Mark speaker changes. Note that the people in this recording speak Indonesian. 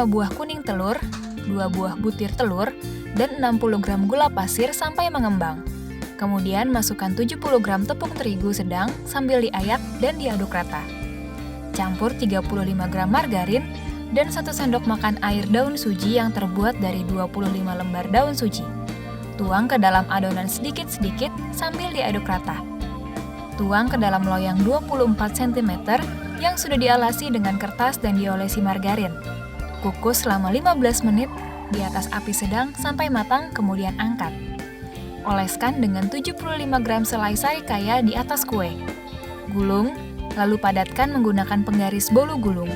Speaker 1: 5 buah kuning telur, 2 buah butir telur, dan 60 gram gula pasir sampai mengembang. Kemudian masukkan 70 gram tepung terigu sedang sambil diayak dan diaduk rata. Campur 35 gram margarin dan 1 sendok makan air daun suji yang terbuat dari 25 lembar daun suji. Tuang ke dalam adonan sedikit-sedikit sambil diaduk rata. Tuang ke dalam loyang 24 cm yang sudah dialasi dengan kertas dan diolesi margarin. Kukus selama 15 menit di atas api sedang sampai matang, kemudian angkat. Oleskan dengan 75 gram selai sarikaya di atas kue. Gulung, lalu padatkan menggunakan penggaris bolu gulung.